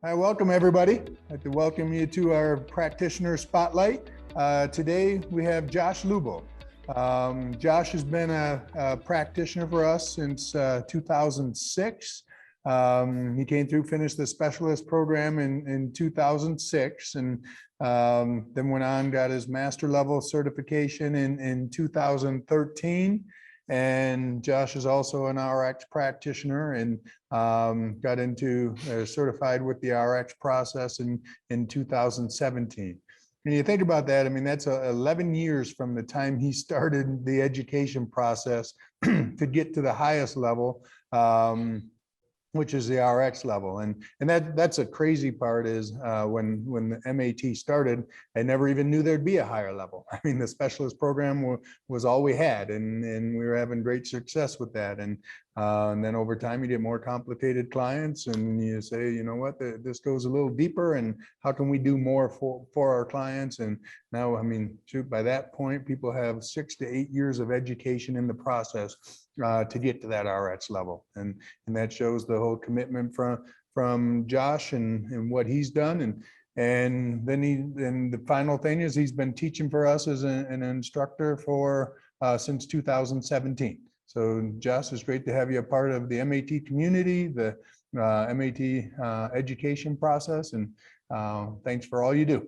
Hi, welcome everybody. I'd like to welcome you to our Practitioner Spotlight. Today we have Josh Lewbel. Josh has been a practitioner for us since 2006. He came through, finished the specialist program in 2006, and then went on, got his master level certification in 2013. And Josh is also an RX practitioner and got into certified with the RX process in 2017. And you think about that, I mean, that's 11 years from the time he started the education process to get to the highest level, which is the RX level. And that's a crazy part is when the MAT started, I never even knew there'd be a higher level. I mean, the specialist program was all we had, and we were having great success with that. And then over time, you get more complicated clients, and you say, you know what, this goes a little deeper, and how can we do more for our clients? And now, I mean, shoot, by that point, people have 6 to 8 years of education in the process to get to that RX level, and that shows the whole commitment from Josh and what he's done. And then the final thing is he's been teaching for us as an instructor for since 2017. So Josh, it's great to have you a part of the MAT community, the MAT education process, and thanks for all you do.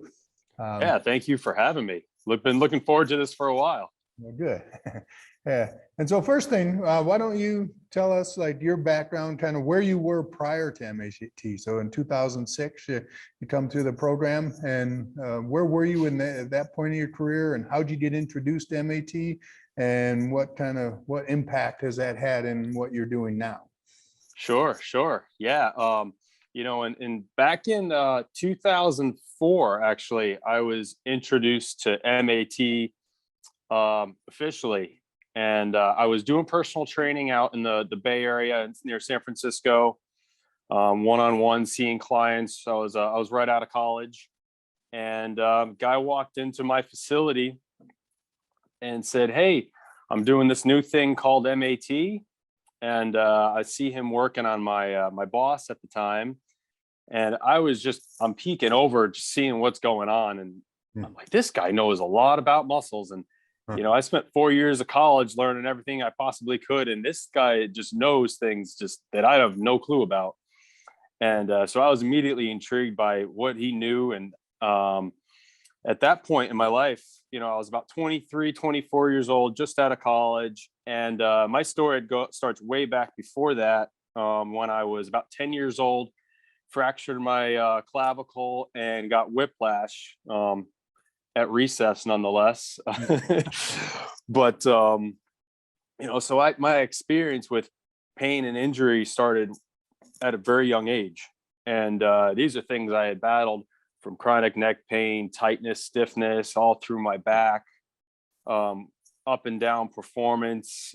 Yeah, thank you for having me. Been looking forward to this for a while. Well, good. Yeah. And so first thing, why don't you tell us like your background, kind of where you were prior to MAT? So in 2006, you come through the program, and where were you at that point of your career, and how'd you get introduced to MAT, and what impact has that had in what you're doing now? Sure. Yeah. And back in 2004, actually, I was introduced to MAT officially. And I was doing personal training out in the Bay Area near San Francisco, one-on-one seeing clients. I was right out of college, and guy walked into my facility and said, "Hey, I'm doing this new thing called MAT," and I see him working on my boss at the time, and I'm peeking over, just seeing what's going on, and I'm like, this guy knows a lot about muscles. And I spent 4 years of college learning everything I possibly could, and this guy just knows things just that I have no clue about. And so I was immediately intrigued by what he knew. And at that point in my life, I was about 23, 24 years old, just out of college. And my story starts way back before that, when I was about 10 years old, fractured my clavicle and got whiplash. At recess nonetheless. But so my experience with pain and injury started at a very young age, and these are things I had battled, from chronic neck pain, tightness, stiffness, all through my back, up and down performance,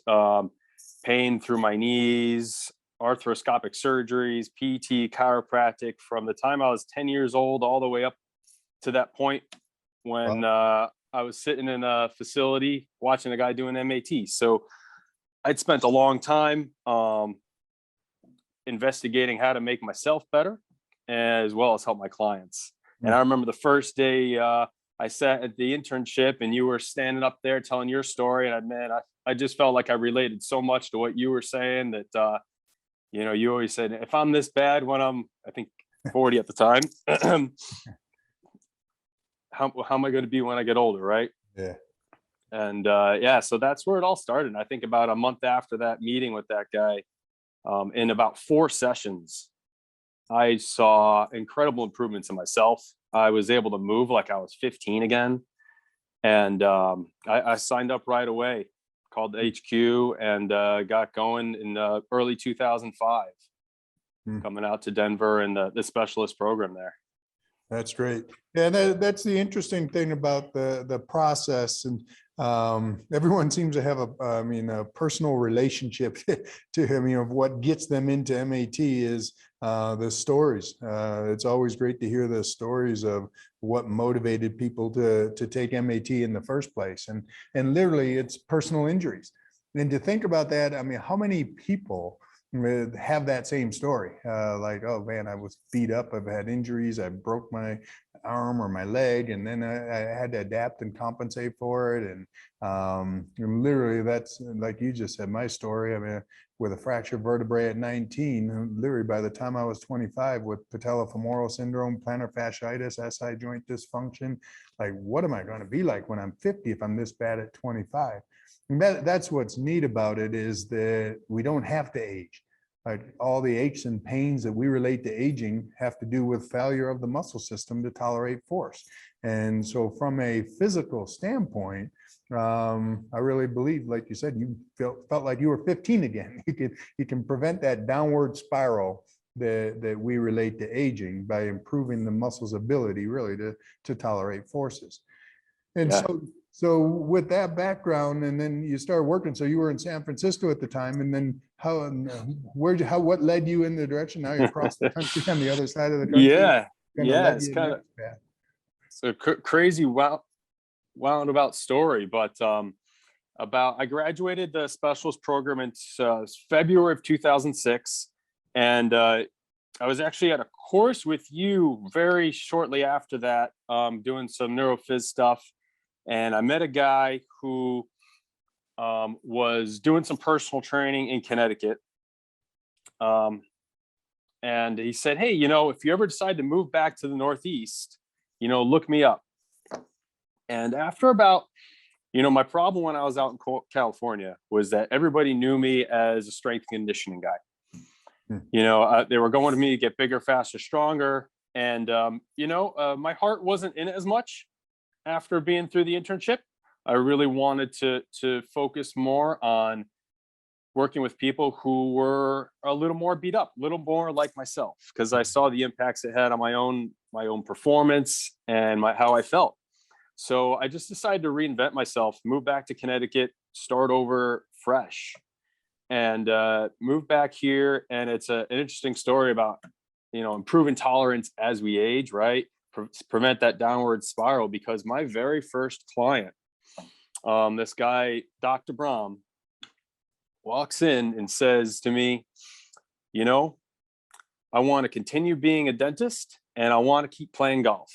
pain through my knees, arthroscopic surgeries, PT, chiropractic, from the time I was 10 years old all the way up to that point when I was sitting in a facility watching a guy doing MAT. So I'd spent a long time investigating how to make myself better, as well as help my clients. And I remember the first day I sat at the internship, and you were standing up there telling your story, and I just felt like I related so much to what you were saying, that you always said, if I'm this bad when I'm, I think, 40 at the time, how am I going to be when I get older, right? Yeah. And so that's where it all started. And I think about a month after that meeting with that guy, in about 4 sessions, I saw incredible improvements in myself. I was able to move like I was 15 again. And I signed up right away, called the HQ, and got going in early 2005, coming out to Denver and the specialist program there. That's great. Yeah, that's the interesting thing about the process, and everyone seems to have a personal relationship to him. What gets them into MAT is the stories. It's always great to hear the stories of what motivated people to take MAT in the first place, and literally it's personal injuries. And to think about that, I mean, how many people have that same story. Like, oh man, I was beat up. I've had injuries. I broke my arm or my leg, and then I had to adapt and compensate for it. And literally, that's like you just said, my story. I mean, with a fractured vertebrae at 19, literally by the time I was 25, with patellofemoral syndrome, plantar fasciitis, SI joint dysfunction, like, what am I going to be like when I'm 50 if I'm this bad at 25? And that's what's neat about it, is that we don't have to age. Like, all the aches and pains that we relate to aging have to do with failure of the muscle system to tolerate force. And so from a physical standpoint, I really believe, like you said, you felt like you were 15 again. You can prevent that downward spiral that we relate to aging by improving the muscle's ability really to tolerate forces. And Yeah. so with that background, and then you started working, so you were in San Francisco at the time, and then what led you in the direction? Now you're across the country on the other side of the country. Yeah. Kind of Yeah. led It's you kind of next path. it's a crazy wound about story, but I graduated the specialist program in February of 2006, and I was actually at a course with you very shortly after that, doing some neurophys stuff, and I met a guy who was doing some personal training in Connecticut. And he said, hey, if you ever decide to move back to the Northeast, look me up. And after about, my problem when I was out in California was that everybody knew me as a strength and conditioning guy. They were going to me to get bigger, faster, stronger. And, my heart wasn't in it as much after being through the internship. I really wanted to focus more on working with people who were a little more beat up, a little more like myself, because I saw the impacts it had on my own performance and how I felt. So I just decided to reinvent myself, move back to Connecticut, start over fresh, and move back here. And it's an interesting story about, improving tolerance as we age, right? Prevent that downward spiral, because my very first client, this guy, Dr. Brahm, walks in and says to me, I want to continue being a dentist and I want to keep playing golf.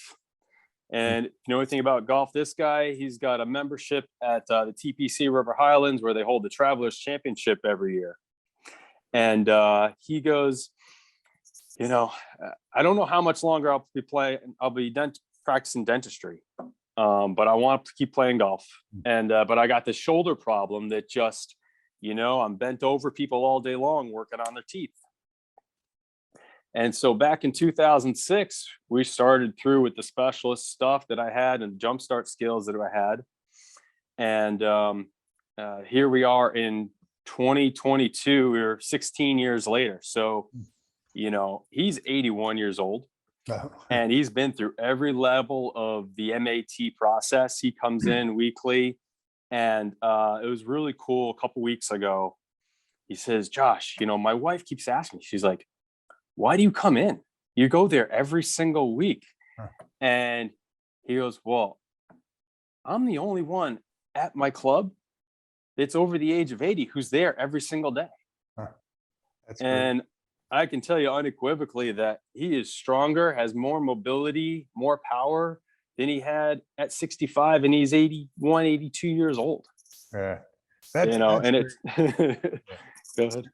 And if you know anything about golf, this guy, he's got a membership at the TPC River Highlands, where they hold the Travelers Championship every year. And he goes, I don't know how much longer I'll be practicing dentistry, but I want to keep playing golf. And but I got this shoulder problem that just, I'm bent over people all day long working on their teeth. And so back in 2006, we started through with the specialist stuff that I had and jumpstart skills that I had. And here we are in 2022, we're 16 years later. So, he's 81 years old. And he's been through every level of the MAT process. He comes in weekly. And it was really cool. A couple weeks ago, he says, Josh, my wife keeps asking me, she's like, why do you come in? You go there every single week. And he goes, well, I'm the only one at my club that's over the age of 80 who's there every single day. That's and great. I can tell you unequivocally that he is stronger, has more mobility, more power than he had at 65, and he's 81, 82 years old. Yeah. That's and it's go ahead.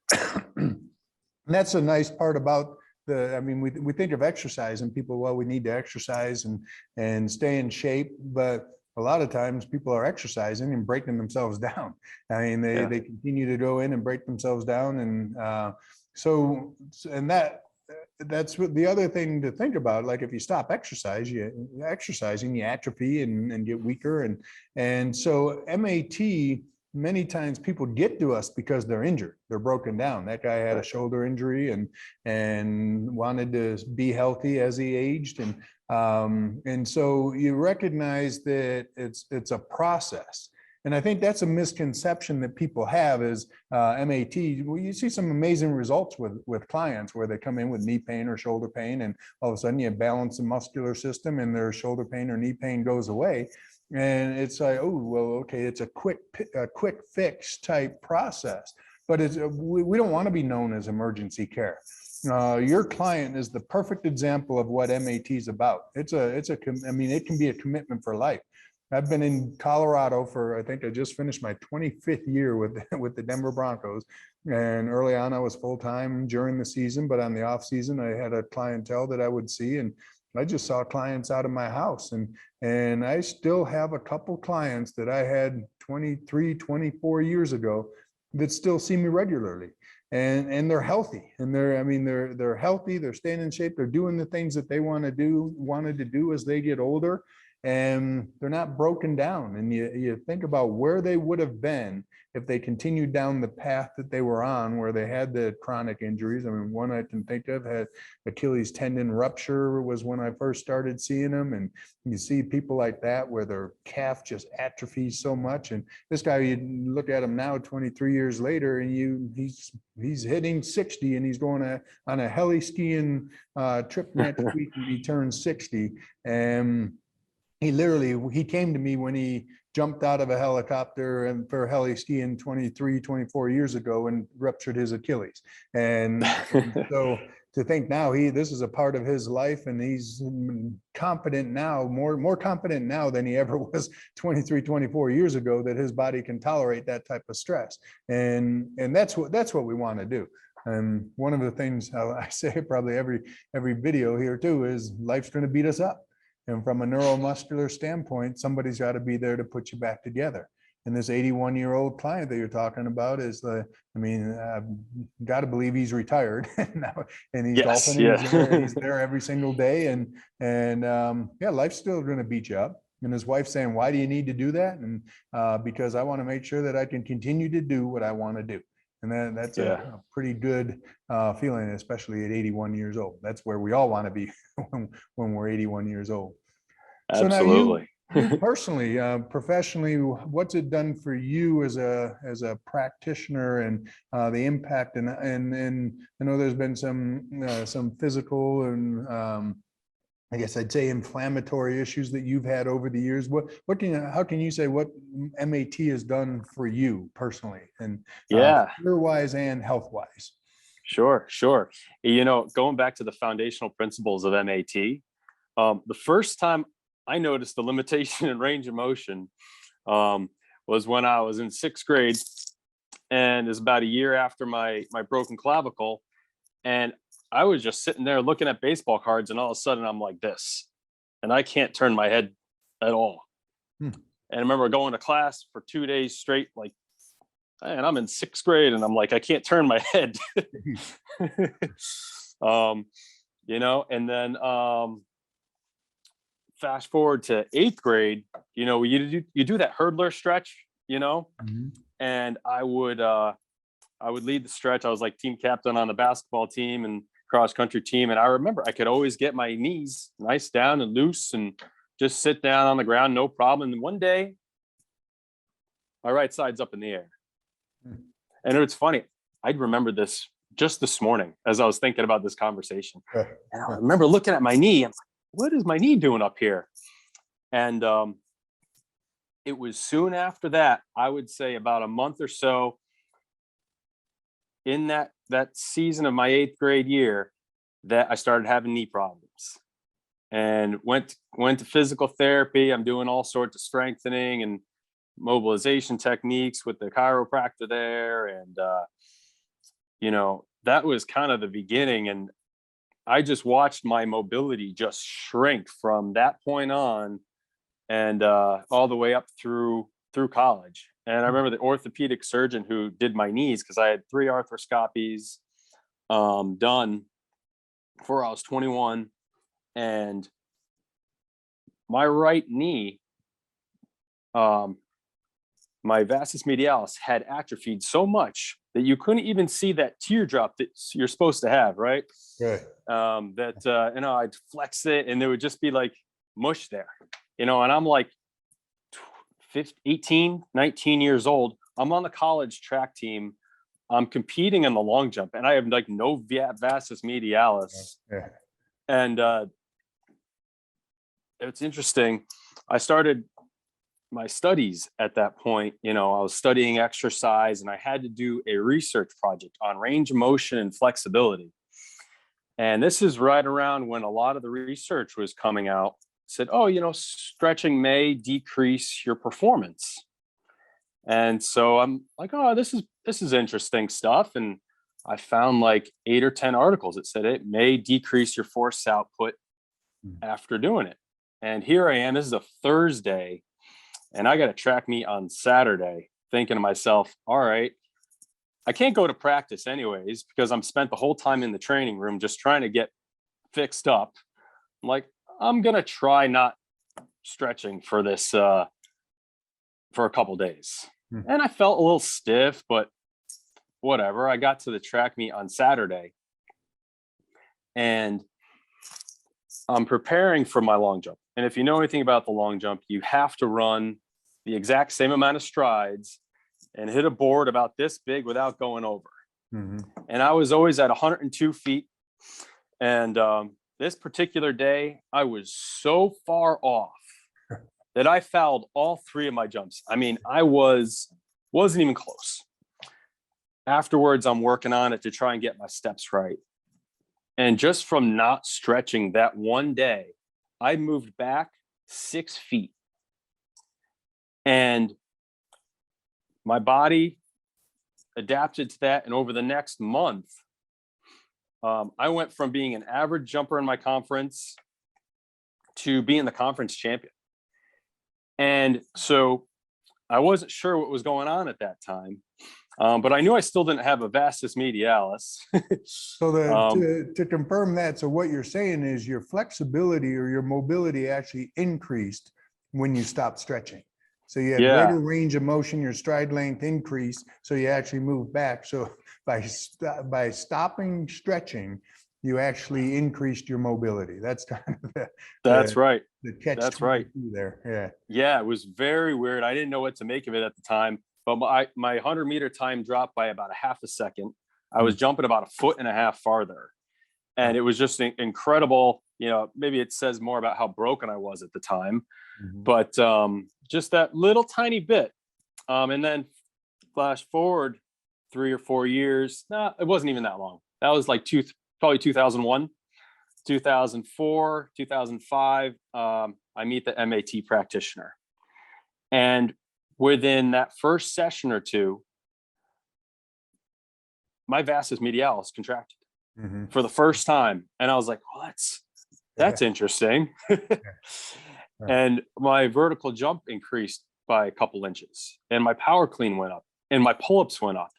And that's a nice part about we think of exercise and people, well, we need to exercise and stay in shape, but a lot of times people are exercising and breaking themselves down. They continue to go in and break themselves down. And that's what the other thing to think about. Like, if you stop exercising, you atrophy and get weaker. And so MAT, many times people get to us because they're injured, they're broken down. That guy had a shoulder injury and wanted to be healthy as he aged. And so you recognize that it's a process. And I think that's a misconception that people have is MAT. Well, you see some amazing results with clients where they come in with knee pain or shoulder pain, and all of a sudden you balance the muscular system and their shoulder pain or knee pain goes away. And it's like, oh, well, okay, it's a quick fix type process. but we don't want to be known as emergency care. Your client is the perfect example of what MAT is about. I mean, it can be a commitment for life. I've been in Colorado for, I think I just finished my 25th year with the Denver Broncos. And early on, I was full-time during the season, but on the off season, I had a clientele that I would see, and I just saw clients out of my house. And I still have a couple clients that I had 23, 24 years ago that still see me regularly. And they're healthy, and they're healthy, they're staying in shape, they're doing the things that they wanted to do as they get older, and they're not broken down. And you think about where they would have been if they continued down the path that they were on, where they had the chronic injuries. I mean, one I can think of had Achilles tendon rupture was when I first started seeing them. And you see people like that where their calf just atrophies so much. And this guy, you look at him now 23 years later, and he's hitting 60, and he's going on a heli skiing trip next week when he turns 60. And he came to me when he jumped out of a helicopter and for heli skiing 23, 24 years ago and ruptured his Achilles. And so to think now this is a part of his life, and he's confident now, more confident now than he ever was 23, 24 years ago, that his body can tolerate that type of stress. And that's what we want to do. And one of the things I say probably every video here too is life's going to beat us up. And from a neuromuscular standpoint, somebody's got to be there to put you back together. And this 81-year-old client that you're talking about is I've got to believe he's retired now, and he's golfing. And he's there every single day. And life's still going to beat you up. And his wife's saying, "Why do you need to do that?" And because I want to make sure that I can continue to do what I want to do. And that's a pretty good feeling, especially at 81 years old. That's where we all want to be when we're 81 years old. Absolutely. So now you personally, professionally, what's it done for you as a practitioner, and the impact? And I know there's been some physical and I guess I'd say inflammatory issues that you've had over the years. How can you say what MAT has done for you personally, and career-wise and health-wise? Sure. Going back to the foundational principles of MAT, the first time I noticed the limitation in range of motion was when I was in sixth grade, and it was about a year after my broken clavicle, and I was just sitting there looking at baseball cards, and all of a sudden I'm like this, and I can't turn my head at all. And I remember going to class for 2 days straight, like, and I'm in sixth grade, and I'm like, I can't turn my head. And then fast forward to eighth grade, you do that hurdler stretch, and I would lead the stretch. I was like team captain on the basketball team and cross country team. And I remember I could always get my knees nice down and loose and just sit down on the ground, no problem. And one day my right side's up in the air. And it's funny, I'd remember this just this morning as I was thinking about this conversation. And I remember looking at my knee. I'm like, what is my knee doing up here? And it was soon after that, I would say about a month or so in that season of my eighth grade year, that I started having knee problems, and went to physical therapy. I'm doing all sorts of strengthening and mobilization techniques with the chiropractor there. And, that was kind of the beginning. And I just watched my mobility just shrink from that point on, and all the way up through college. And I remember the orthopedic surgeon who did my knees, because I had 3 arthroscopies done before I was 21, and my right knee, my vastus medialis had atrophied so much that you couldn't even see that teardrop that you're supposed to have, right? I'd flex it, and there would just be like mush there, and I'm like 18, 19 years old. I'm on the college track team. I'm competing in the long jump, and I have like no vastus medialis. And it's interesting. I started my studies at that point. I was studying exercise, and I had to do a research project on range of motion and flexibility. And this is right around when a lot of the research was coming out. Said, oh, stretching may decrease your performance. And so I'm like, oh, this is interesting stuff. And I found like 8 or 10 articles that said it may decrease your force output after doing it. And here I am, this is a Thursday, and I got to track meet on Saturday, thinking to myself, all right, I can't go to practice anyways, because I'm spent the whole time in the training room just trying to get fixed up. I'm like, I'm going to try not stretching for this, for a couple days. And I felt a little stiff, but whatever. I got to the track meet on Saturday, and I'm preparing for my long jump. And if you know anything about the long jump, you have to run the exact same amount of strides and hit a board about this big without going over. And I was always at 102 feet. And this particular day, I was so far off that I fouled all 3 of my jumps. I mean, I wasn't even close. Afterwards, I'm working on it to try and get my steps right. And just from not stretching that one day, I moved back 6 feet. And my body adapted to that. And over the next month, I went from being an average jumper in my conference to being the conference champion. And so I wasn't sure what was going on at that time. But I knew I still didn't have a vastus medialis. So to confirm that, so what you're saying is your flexibility or your mobility actually increased when you stopped stretching. So you had greater range of motion, your stride length increased, so you actually moved back. So by stopping stretching, you actually increased your mobility. That's kind of right. The catch. That's right. There. Yeah, it was very weird. I didn't know what to make of it at the time. But my 100-meter time dropped by about a half a second. I was jumping about 1.5 feet farther. And it was just incredible. Maybe it says more about how broken I was at the time. But just that little tiny bit. And then flash forward 3 or 4 years. Nah, it wasn't even that long. That was like probably 2001, 2004, 2005. I meet the MAT practitioner. And within that first session or two, my vastus medialis contracted for the first time. And I was like, well, that's interesting. And my vertical jump increased by a couple inches, and my power clean went up, and my pull-ups went up.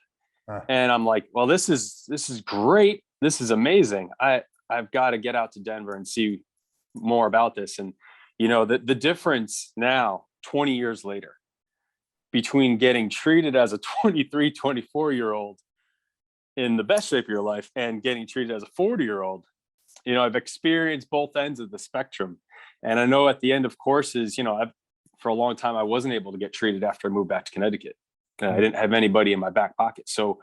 And I'm like, well, this is great. This is amazing. I've got to get out to Denver and see more about this. And, the difference now, 20 years later, between getting treated as a 23, 24-year-old in the best shape of your life and getting treated as a 40-year-old, I've experienced both ends of the spectrum. And I know at the end of courses, for a long time, I wasn't able to get treated after I moved back to Connecticut. I didn't have anybody in my back pocket. So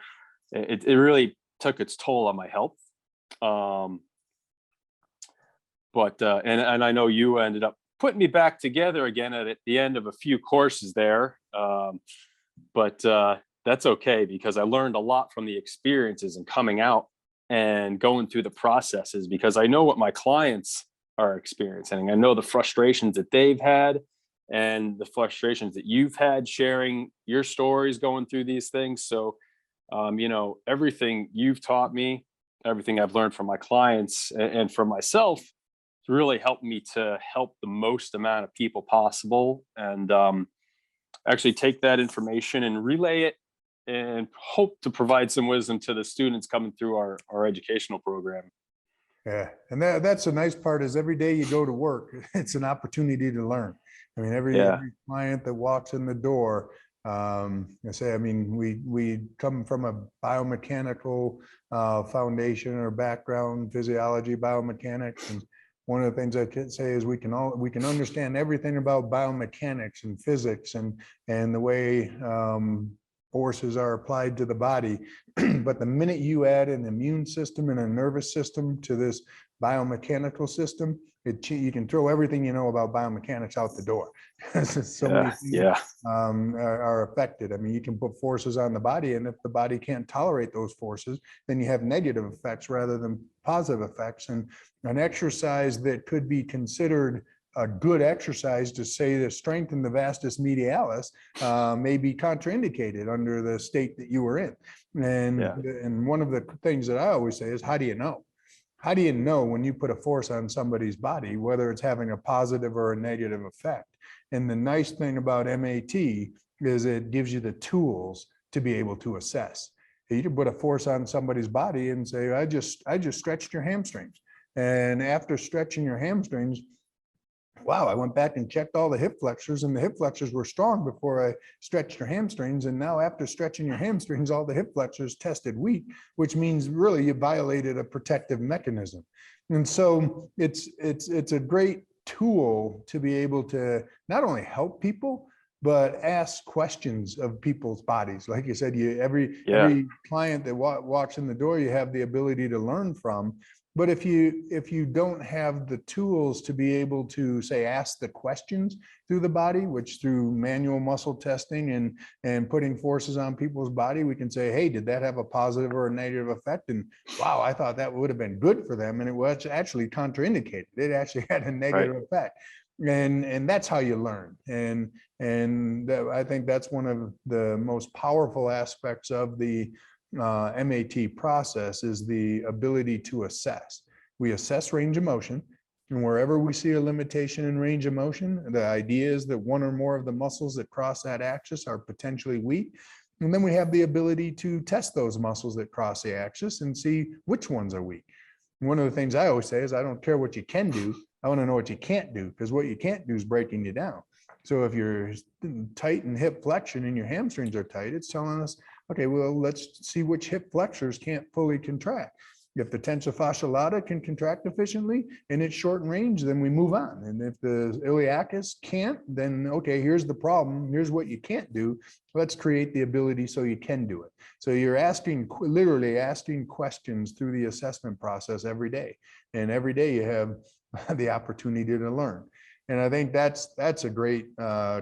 it really took its toll on my health. And I know you ended up putting me back together again at the end of a few courses there. But that's okay, because I learned a lot from the experiences and coming out and going through the processes, because I know what my clients are experiencing. I know the frustrations that they've had and the frustrations that you've had sharing your stories going through these things. So, everything you've taught me, everything I've learned from my clients and from myself, really helped me to help the most amount of people possible, and actually take that information and relay it and hope to provide some wisdom to the students coming through our educational program. Yeah. And that's the nice part, is every day you go to work, it's an opportunity to learn. I mean, every client that walks in the door, we come from a biomechanical foundation or background, physiology, biomechanics. And one of the things I can say is we can understand everything about biomechanics and physics and the way forces are applied to the body. But the minute you add an immune system and a nervous system to this biomechanical system, you can throw everything you know about biomechanics out the door. So many things Yeah. are affected. I mean, you can put forces on the body, and if the body can't tolerate those forces, then you have negative effects rather than positive effects. And an exercise that could be considered a good exercise to say to strengthen the vastus medialis may be contraindicated under the state that you were in. And one of the things that I always say is, how do you know? How do you know when you put a force on somebody's body, whether it's having a positive or a negative effect? And the nice thing about MAT is it gives you the tools to be able to assess. You can put a force on somebody's body and say, I just stretched your hamstrings. And after stretching your hamstrings, wow, I went back and checked all the hip flexors, and the hip flexors were strong before I stretched your hamstrings. And now after stretching your hamstrings, all the hip flexors tested weak, which means really you violated a protective mechanism. And so it's a great tool to be able to not only help people, but ask questions of people's bodies. Like you said, every client that walks in the door, you have the ability to learn from. But if you don't have the tools to be able to, say, ask the questions through the body, which through manual muscle testing and putting forces on people's body, we can say, hey, did that have a positive or a negative effect? And wow, I thought that would have been good for them, and it was actually contraindicated. It actually had a negative effect. And that's how you learn. And I think that's one of the most powerful aspects of the MAT process, is the ability to assess. We assess range of motion, and wherever we see a limitation in range of motion, the idea is that one or more of the muscles that cross that axis are potentially weak. And then we have the ability to test those muscles that cross the axis and see which ones are weak. One of the things I always say is, I don't care what you can do, I want to know what you can't do, because what you can't do is breaking you down. So if you're tight in hip flexion and your hamstrings are tight, it's telling us, okay, well, let's see which hip flexors can't fully contract. If the tensor fascia lata can contract efficiently and it's short in range, then we move on. And if the iliacus can't, then okay, here's the problem. Here's what you can't do. Let's create the ability so you can do it. So you're literally asking questions through the assessment process every day. And every day you have the opportunity to learn. And I think that's a great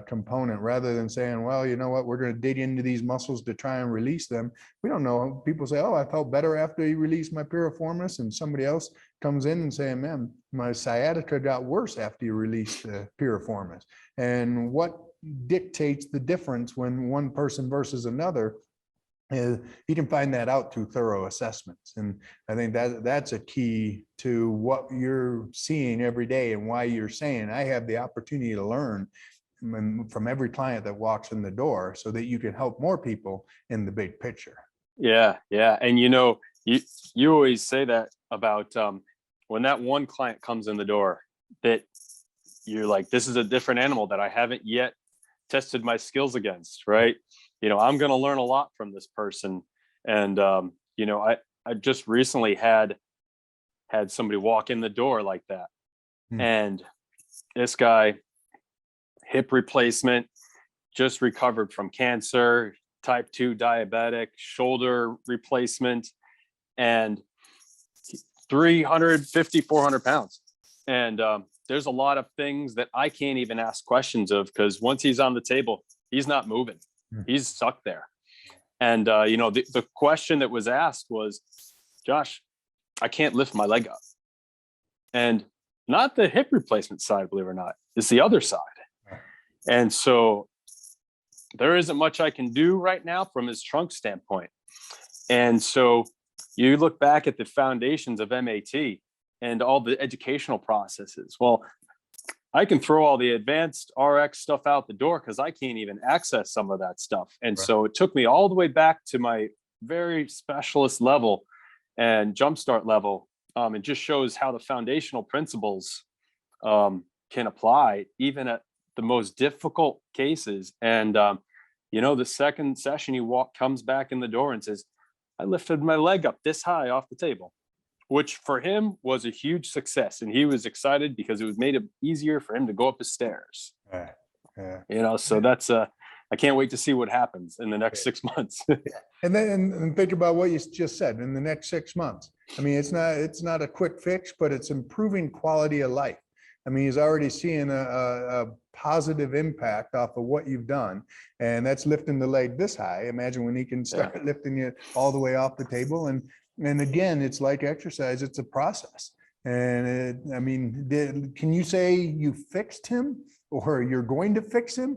component, rather than saying, well, you know what, we're going to dig into these muscles to try and release them. We don't know. People say, oh, I felt better after you released my piriformis. And somebody else comes in and saying, man, my sciatica got worse after you released the piriformis. And what dictates the difference when one person versus another? You can find that out through thorough assessments. And I think that's a key to what you're seeing every day, and why you're saying, I have the opportunity to learn from every client that walks in the door, so that you can help more people in the big picture. Yeah. And you always say that about when that one client comes in the door, that you're like, this is a different animal that I haven't yet tested my skills against, right? I'm going to learn a lot from this person. And, I just recently had somebody walk in the door like that. And this guy, hip replacement, just recovered from cancer, type 2 diabetic, shoulder replacement, and 350, 400 pounds. And there's a lot of things that I can't even ask questions of, because once he's on the table, he's not moving. He's stuck there. And, the question that was asked was, Josh, I can't lift my leg up. And not the hip replacement side, believe it or not, it's the other side. And so there isn't much I can do right now from his trunk standpoint. And so you look back at the foundations of MAT and all the educational processes. Well, I can throw all the advanced RX stuff out the door because I can't even access some of that stuff. And so it took me all the way back to my very specialist level and jumpstart level. It just shows how the foundational principles can apply even at the most difficult cases. And, the second session, comes back in the door and says, I lifted my leg up this high off the table, which for him was a huge success. And he was excited because it made it easier for him to go up the stairs. So that's I can't wait to see what happens in the next 6 months. And then think about what you just said in the next 6 months. I mean, it's not a quick fix, but it's improving quality of life. I mean, he's already seeing a positive impact off of what you've done. And that's lifting the leg this high. Imagine when he can start lifting it all the way off the table. And again, it's like exercise, it's a process. And I mean, can you say you fixed him or you're going to fix him?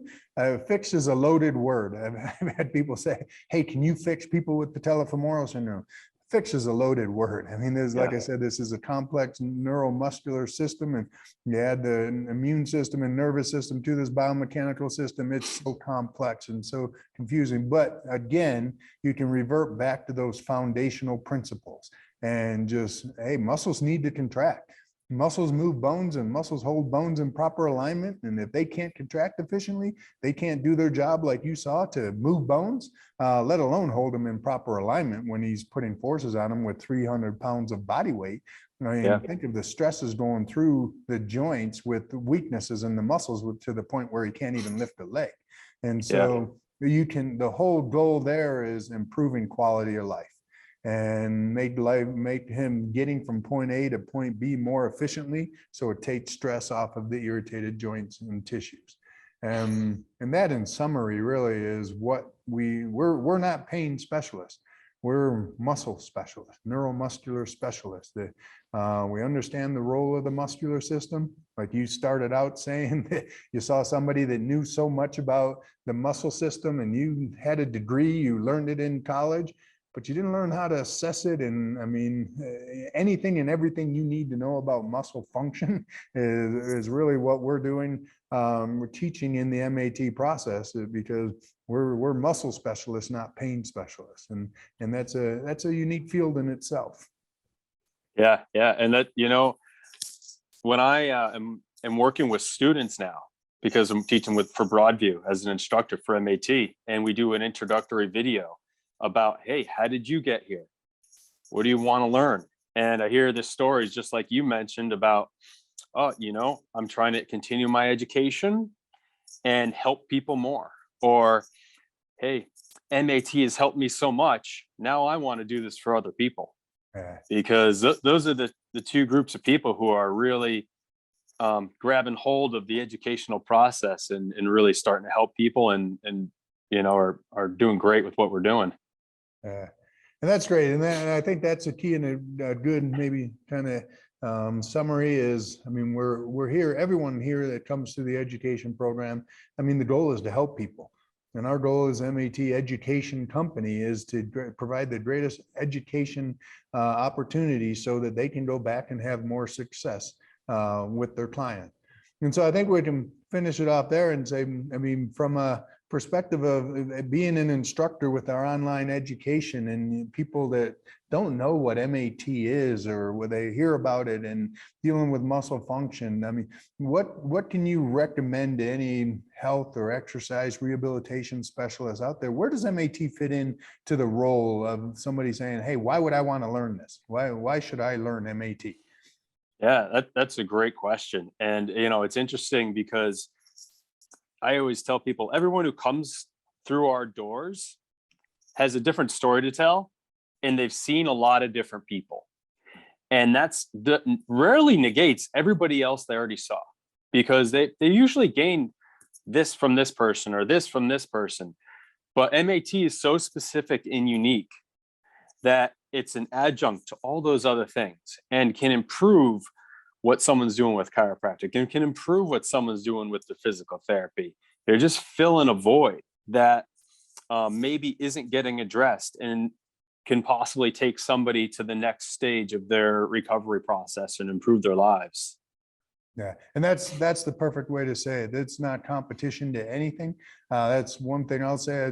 Fix is a loaded word. I've had people say, hey, can you fix people with patellofemoral syndrome? Fix is a loaded word. I mean, there's, like I said, this is a complex neuromuscular system, and you add the immune system and nervous system to this biomechanical system. It's so complex and so confusing. But again, you can revert back to those foundational principles and just, hey, muscles need to contract. Muscles move bones and muscles hold bones in proper alignment. And if they can't contract efficiently, they can't do their job like you saw to move bones, let alone hold them in proper alignment when he's putting forces on them with 300 pounds of body weight. I mean, think of the stresses going through the joints with the weaknesses in the muscles to the point where he can't even lift a leg. And so the whole goal there is improving quality of life and make him getting from point A to point B more efficiently, so it takes stress off of the irritated joints and tissues. And that, in summary, really is what we're not pain specialists. We're muscle specialists, neuromuscular specialists. We understand the role of the muscular system. Like you started out saying that you saw somebody that knew so much about the muscle system and you had a degree, you learned it in college, but you didn't learn how to assess it. And I mean, anything and everything you need to know about muscle function is really what we're doing. We're teaching in the MAT process because we're muscle specialists, not pain specialists. And that's a unique field in itself. Yeah. And that, when I am working with students now, because I'm teaching for Broadview as an instructor for MAT, and we do an introductory video about, hey, how did you get here? What do you want to learn? And I hear the stories, just like you mentioned, about, I'm trying to continue my education and help people more. Or, hey, MAT has helped me so much. Now I want to do this for other people. Because those are the two groups of people who are really grabbing hold of the educational process and really starting to help people and are doing great with what we're doing. And that's great. And I think that's a key and a good maybe kind of summary is, I mean, we're here, everyone here that comes to the education program. I mean, the goal is to help people. And our goal as MAT Education Company is to provide the greatest education opportunities so that they can go back and have more success with their client. And so I think we can finish it off there and say, I mean, from a perspective of being an instructor with our online education and people that don't know what MAT is or where they hear about it and dealing with muscle function. I mean, what can you recommend to any health or exercise rehabilitation specialists out there? Where does MAT fit in to the role of somebody saying, hey, why would I want to learn this? Why should I learn MAT? Yeah, that's a great question. And, it's interesting because I always tell people, everyone who comes through our doors has a different story to tell, and they've seen a lot of different people. And rarely negates everybody else they already saw, because they usually gain this from this person or this from this person. But MAT is so specific and unique that it's an adjunct to all those other things and can improve what someone's doing with chiropractic and can improve what someone's doing with the physical therapy. They're just filling a void that maybe isn't getting addressed and can possibly take somebody to the next stage of their recovery process and improve their lives. Yeah, and that's the perfect way to say it. It's not competition to anything. That's one thing I'll say.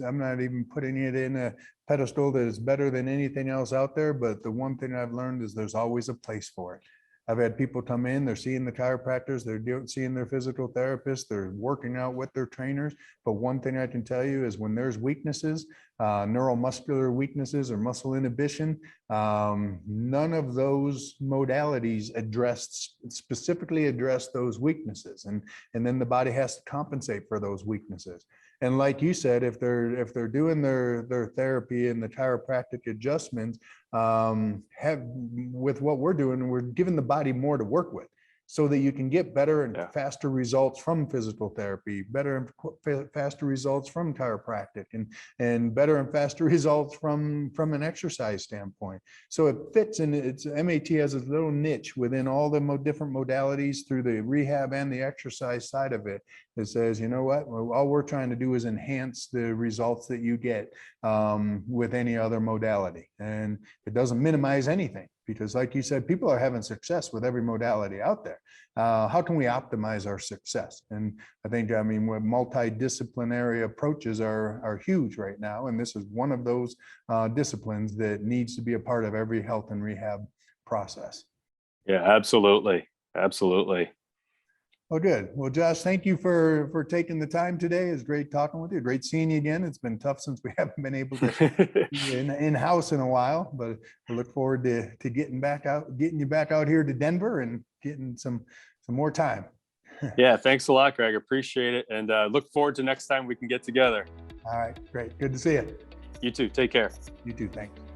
I'm not even putting it in a pedestal that is better than anything else out there. But the one thing I've learned is there's always a place for it. I've had people come in, they're seeing the chiropractors, they're seeing their physical therapists, they're working out with their trainers. But one thing I can tell you is when there's weaknesses, neuromuscular weaknesses or muscle inhibition, none of those modalities specifically address those weaknesses. And then the body has to compensate for those weaknesses. And like you said, if they're doing their therapy and the chiropractic adjustments, with what we're doing, we're giving the body more to work with. so that you can get better and Yeah. faster results from physical therapy, better and faster results from chiropractic, and better and faster results from an exercise standpoint. So it fits in. It's MAT has a little niche within all the different modalities through the rehab and the exercise side of it. It says, you know what, well, all we're trying to do is enhance the results that you get with any other modality, and it doesn't minimize anything. Because like you said, people are having success with every modality out there. How can we optimize our success? And I think, I mean, multidisciplinary approaches are huge right now. And this is one of those disciplines that needs to be a part of every health and rehab process. Yeah, absolutely. Absolutely. Well, good. Well, Josh, thank you for taking the time today. It's great talking with you. Great seeing you again. It's been tough since we haven't been able to be in-house in a while, but I look forward to getting you back out here to Denver and getting some more time. Yeah, thanks a lot, Greg. Appreciate it. And look forward to next time we can get together. All right, great. Good to see you. You too. Take care. You too. Thanks.